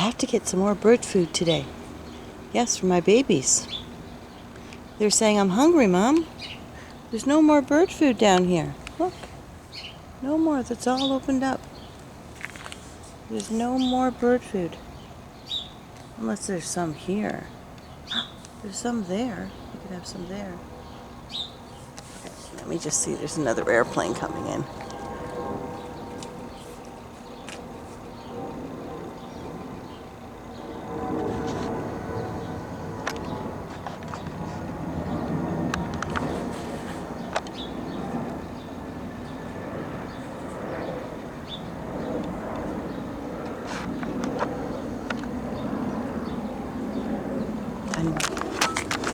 have to get some more bird food today. Yes, for my babies. They're saying, I'm hungry, Mom. There's no more bird food down here. Look. No more. That's all opened up. There's no more bird food. Unless there's some here. There's some there. You could have some there. Okay, let me just see. There's another airplane coming in.